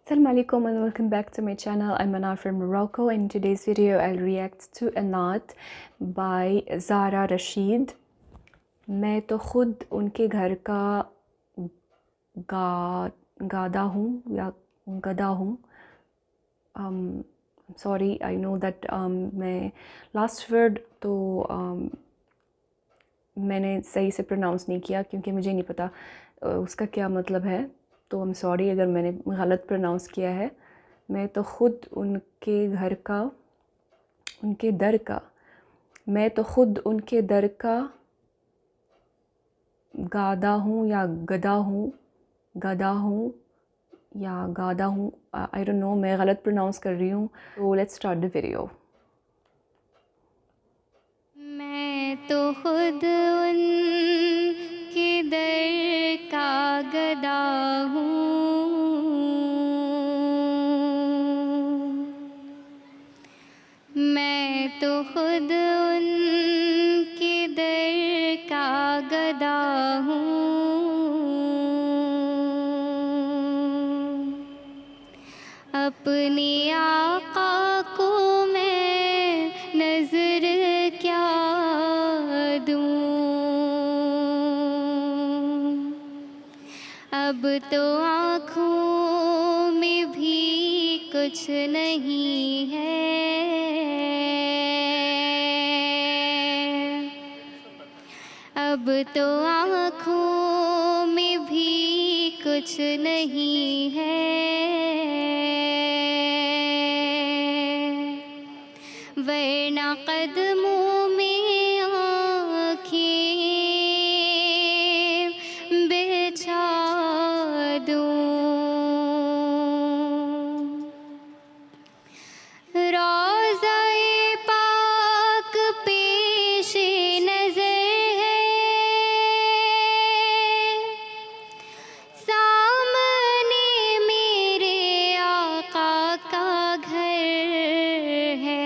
Assalamu alaikum and welcome back to my channel. I'm Manar from Morocco. In today's video I'll react to a naat by Zara Rashid. मैं तो खुद उनके घर का गादा हूँ या गधा हूँ. Sorry, I know that मैं last word तो मैंने सही से प्रोनाउंस नहीं किया क्योंकि मुझे नहीं पता उसका क्या मतलब है, तो I'm sorry अगर मैंने गलत प्रोनाउंस किया है. मैं तो खुद उनके घर का, उनके दर का, मैं तो खुद उनके दर का गादा हूँ या गधा हूँ, गधा हूँ या गादा हूँ. आई डोंट नो, मैं गलत प्रोनाउंस कर रही हूँ. तो लेट्स स्टार्ट द वीडियो. मैं तो खुद उनके दर का गदा हूँ, मैं तो खुद उनके दर का गदा हूँ. अपने आका को मैं नजर क्या दूँ, अब तो आँखों में भी कुछ नहीं है. अब तो आँखों में भी कुछ नहीं है. वरना कदमों में आँखें बिछा दूँ. रोज़ा-ए पाक पेशे नज़र है, सामने मेरे आका का घर है.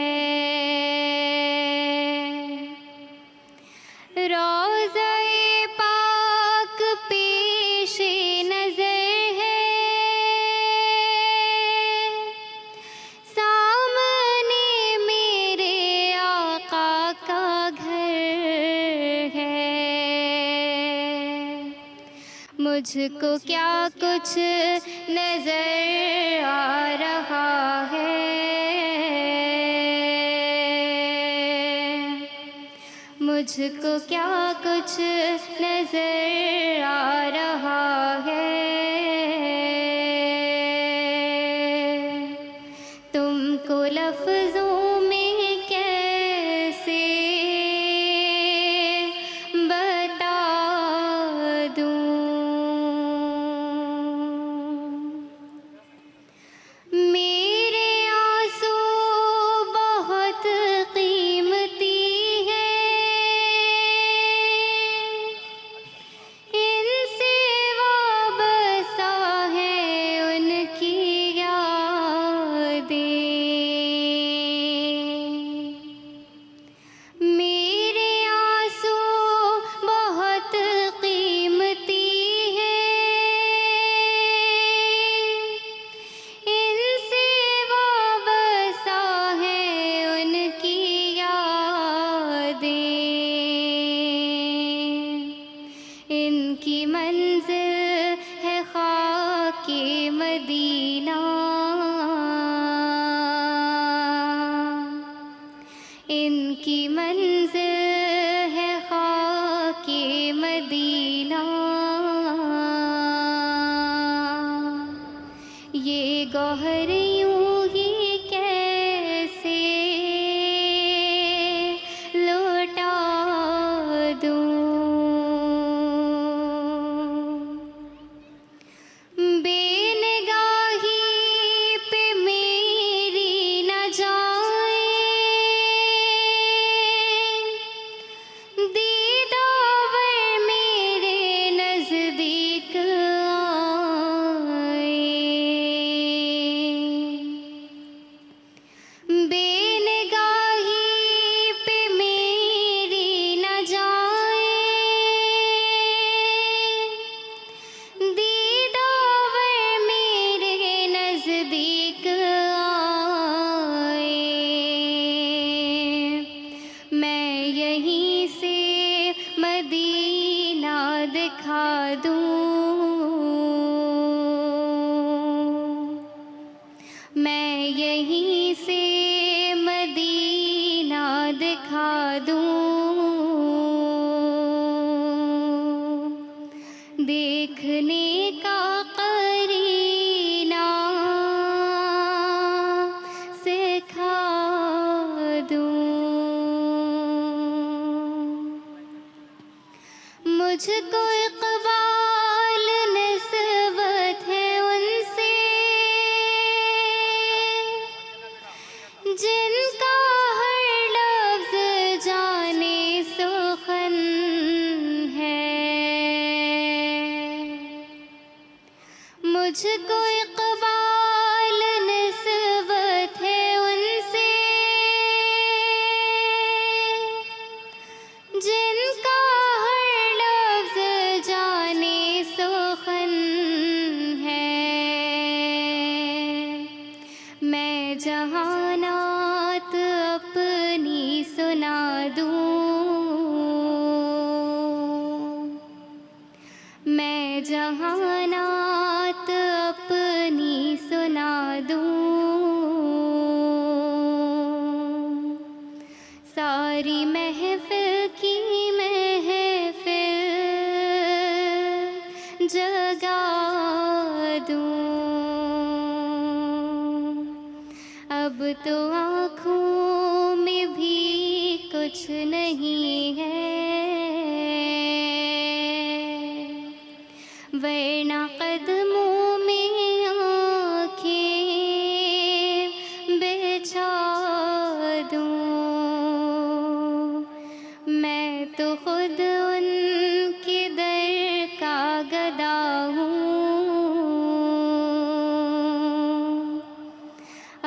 रोज़ा-ए पाक पेशे नज़र है, सामने मेरे आका का घर है. मुझको क्या कुछ नजर आ रहा है, मुझको क्या कुछ नजर आ रहा है. तुमको लफ्ज़ों में कैसे बता दूँ. मेरे आंसू बहुत कीमती हैं, इनसे वाबसा है उनकी यादें. मेरे आंसू बहुत कीमती हैं, इनसे वाबसा है उनकी यादें. इनकी मंजिल है खाके मदीना, इनकी मंजिल है खाके मदीना. ये गौहर यूं ही कैसे लौटा दूँ. बेनगाही पे मेरी न जाए, दीदावर मेरे नज़दीक आए. देखने का करीना सिखा दूं। मुझको इक़बाल निस्बत है उनसे जिनका हर लफ्ज़ जाने सुखन है। मुझको इक़बाल निस्बत है उनसे जिनका हर लफ्ज़ जाने सुखन है। मैं जहानात अपनी सुना दूं, मैं जहानात अपनी सुना दूं। सारी महफ़िल की महफ़िल जगा दूं। अब तो आँखों में भी कुछ नहीं है, वरना कदमों में आँखें बिछा दूं। मैं तो खुद उनके दर का गदा हूँ,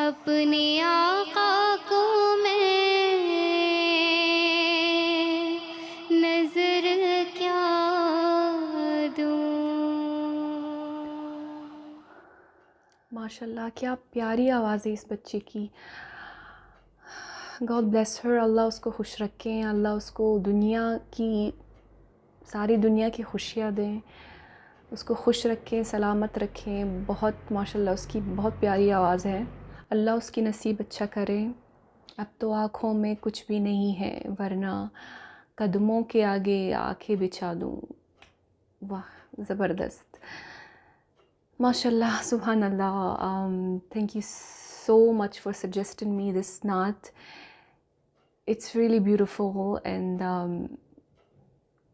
अपने आका को मैं नजर क्या दूं। माशाल्लाह क्या प्यारी आवाज़ है इस बच्चे की। गॉड ब्लेस हर, अल्लाह उसको खुश रखें, अल्लाह उसको सारी दुनिया की खुशियाँ दें, उसको खुश रखें, सलामत रखें। बहुत माशाल्लाह उसकी बहुत प्यारी आवाज़ है, अल्लाह उसकी नसीब अच्छा करें। अब तो आँखों में कुछ भी नहीं है, वरना कदमों के आगे आँखें बिछा दूँ। वाह ज़बरदस्त, माशाल्लाह, सुभान अल्लाह। Thank you so much for suggesting me this naat. It's really beautiful and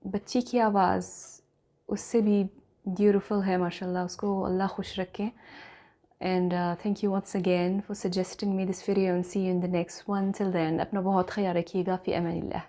बच्ची की आवाज़ उससे भी ब्यूटीफुल है माशाल्लाह, उसको अल्लाह खुश रखे। And thank you once again for suggesting me this video and see you in the next one. Till then, अपना बहुत ख्याल रखिएगा। फ़ी अमानिल्लाह।